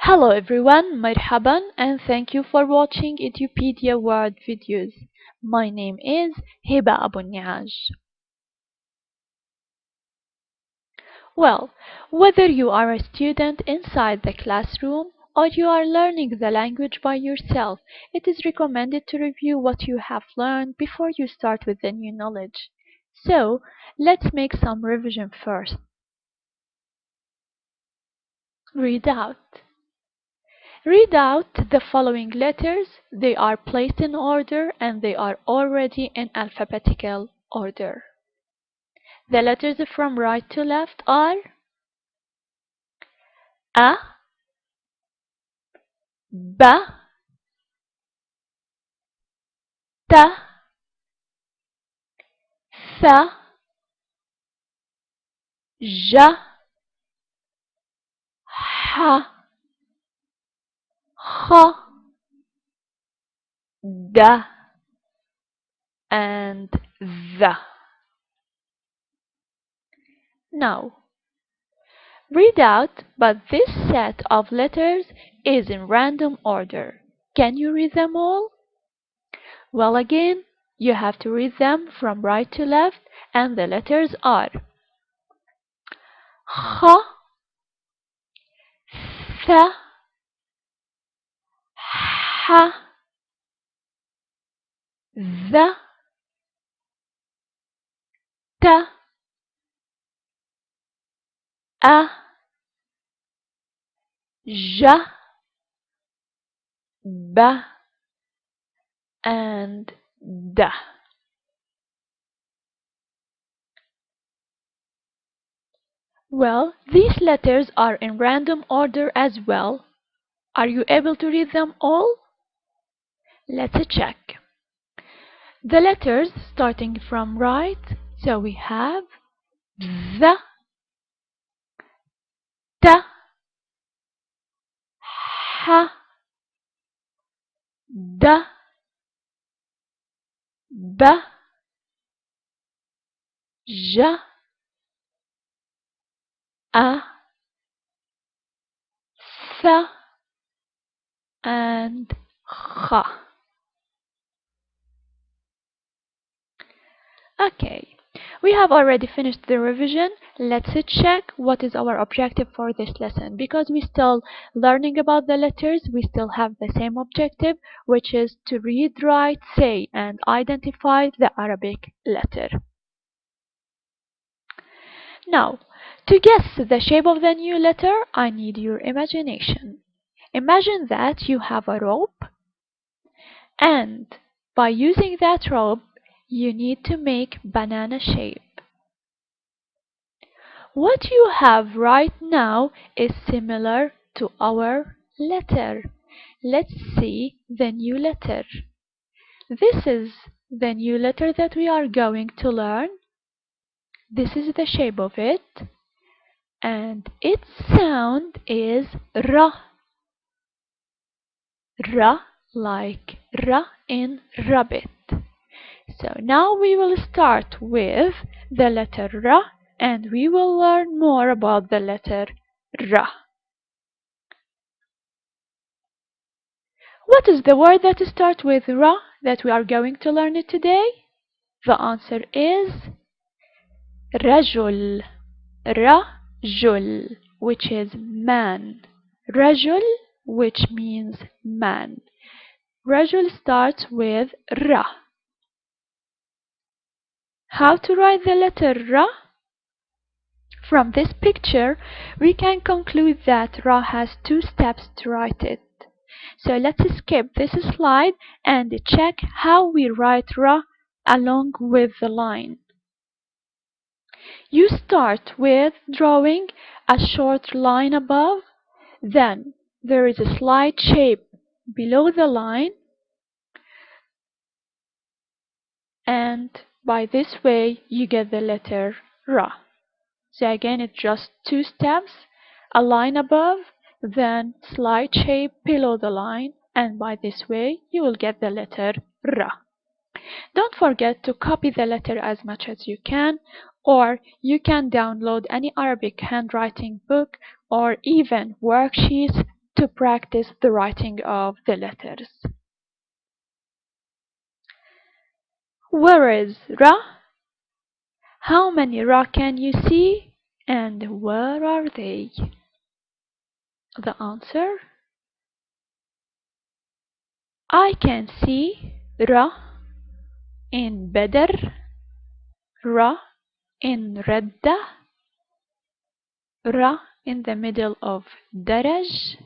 Hello everyone, marhaban, and thank you for watching Edupedia word videos. My name is Hiba Abu Niaj. Well, whether you are a student inside the classroom or you are learning the language by yourself, it is recommended to review what you have learned before you start with the new knowledge. So, let's make some revision first. Read out. Read out the following letters. They are placed in order and they are already in alphabetical order. The letters from right to left are A, B, T, Th, J, H, H, D, and Th. Now, read out, but this set of letters is in random order. Can you read them all? Well, again, you have to read them from right to left, and the letters are H, Th, H, Th, T, A, J, B, and D. Well, these letters are in random order as well. Are you able to read them all? Let's check. The letters starting from right, so we have Z, T, H, D, B, J, A, Th, and H. Okay, we have already finished the revision. Let's check what is our objective for this lesson. Because we're still learning about the letters, we still have the same objective, which is to read, write, say, and identify the Arabic letter. Now, to guess the shape of the new letter, I need your imagination. Imagine that you have a rope, and by using that rope, you need to make banana shape. What you have right now is similar to our letter. Let's see the new letter. This is the new letter that we are going to learn. This is the shape of it. And its sound is ra. Ra, like ra in rabbit. So now we will start with the letter ra, and we will learn more about the letter ra. What is the word that starts with ra that we are going to learn it today? The answer is rajul. Rajul, which is man. Rajul, which means man. Rajul starts with ra. How to write the letter ra? From this picture, we can conclude that ra has two steps to write it. So let's skip this slide and check how we write ra along with the line. You start with drawing a short line above, then there is a slight shape below the line, and by this way you get the letter ra. So again, it's just two steps, a line above, then slight shape below the line, and by this way you will get the letter ra. Don't forget to copy the letter as much as you can, or you can download any Arabic handwriting book or even worksheets to practice the writing of the letters. Where is Ra? How many Ra can you see? And where are they? The answer: I can see Ra in Badr, Ra in Radda, Ra in the middle of Daraj.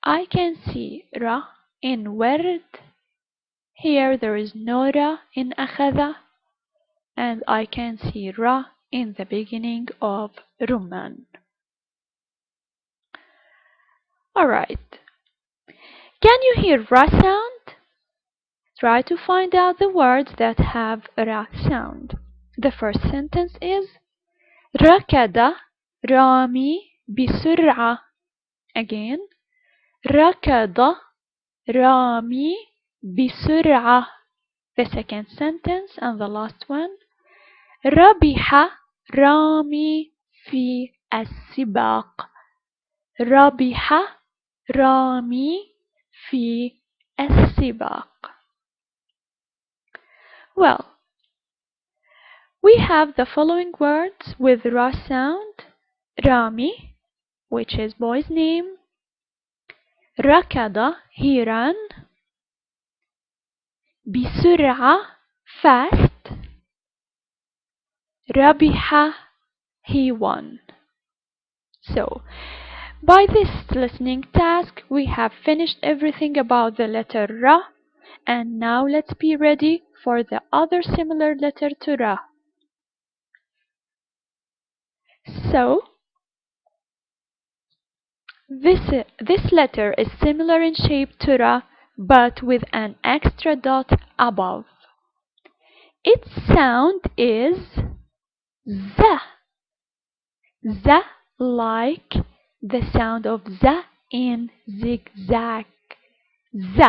I can see Ra in Werd. Here there is no Ra in Akhadha. And I can see Ra in the beginning of Rumman. Alright. Can you hear Ra sound? Try to find out the words that have Ra sound. The first sentence is ركض رامي بسرعة. Again. ركض رامي بسرعة. The second sentence and the last one. ربح رامي في السباق. ربح رامي في السباق. Well, we have the following words with Ra sound. Rami, which is boy's name. ركض, he ran. بسرعة, fast. ربح, he won. So, by this listening task, we have finished everything about the letter Ra, and now let's be ready for the other similar letter to Ra. So, this letter is similar in shape to Ra, but with an extra dot above. Its sound is Z. Z, like the sound of Z in zigzag. Z.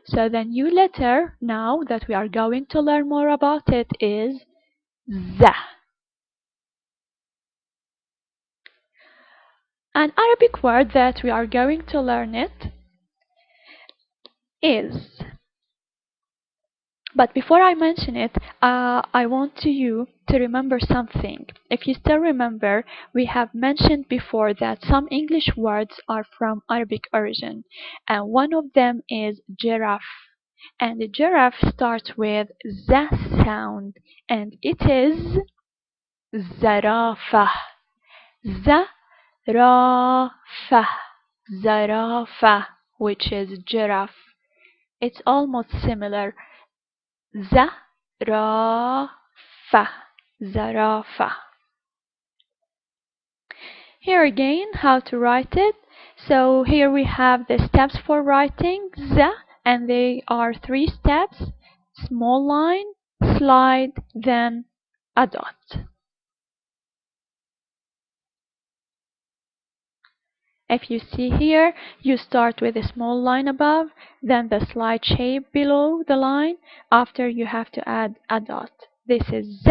So the new letter, now that we are going to learn more about it, is Z. An Arabic word that we are going to learn it is. But before I mention it, I want you to remember something. If you still remember, we have mentioned before that some English words are from Arabic origin, and one of them is giraffe. And the giraffe starts with Z sound, and it is zarafa. Zarafa. Zarafa, which is giraffe. It's almost similar. Zarafa. Zarafa. Here again, how to write it. So here we have the steps for writing Z, and they are 3 steps. Small line, slide, then a dot. If you see here, you start with a small line above, then the slide shape below the line. After you have to add a dot. This is Z,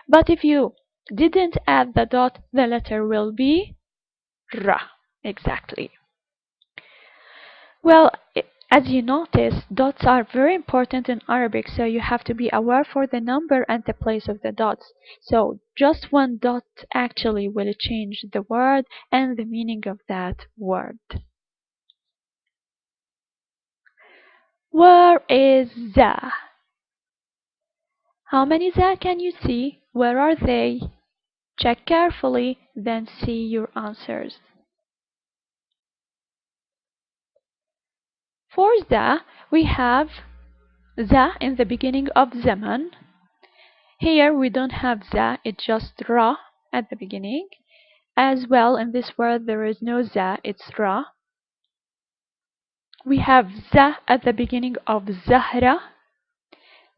but if you didn't add the dot, the letter will be Ra. Exactly. Well, as you notice, dots are very important in Arabic, so you have to be aware for the number and the place of the dots. So just one dot actually will change the word and the meaning of that word. Where is za? How many za can you see? Where are they? Check carefully, then see your answers. For za, we have za in the beginning of zaman. Here we don't have za, it's just ra at the beginning. As well, in this word there is no za, it's ra. We have za at the beginning of zahra,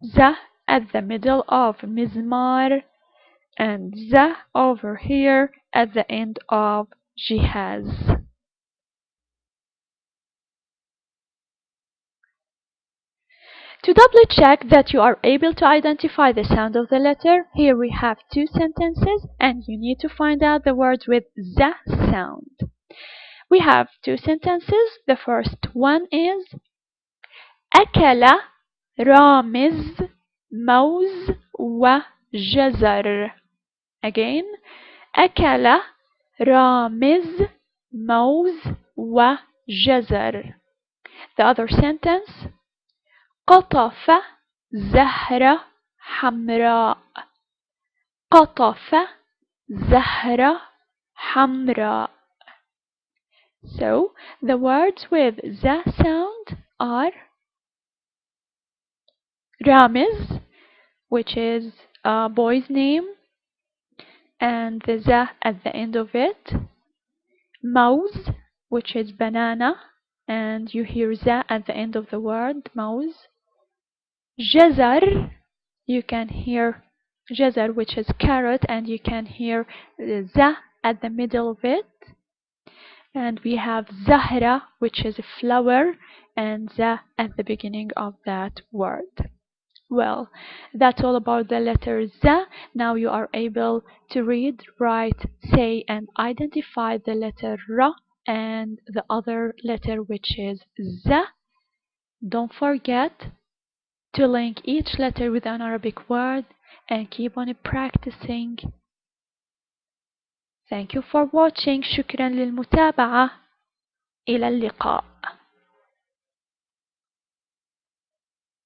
za at the middle of mizmar, and za over here at the end of jihaz. To doubly check that you are able to identify the sound of the letter, here we have 2 sentences and you need to find out the words with za sound. We have two sentences. The first one is أكل رامز موز وجزر. Again, أكل رامز موز وجزر. The other sentence قطف زهرة حمراء. قطف زهرة حمراء. So the words with the sound are Ramiz, which is a boy's name, and the za at the end of it. Mouse, which is banana, and you hear za at the end of the word mouse. Jazar, you can hear jazar, which is carrot, and you can hear za at the middle of it. And we have zahra, which is a flower, and za at the beginning of that word. Well, that's all about the letter Z. Now you are able to read, write, say, and identify the letter R and the other letter, which is Z. Don't forget to link each letter with an Arabic word and keep on practicing. Thank you for watching. شكرا للمتابعة. إلى اللقاء.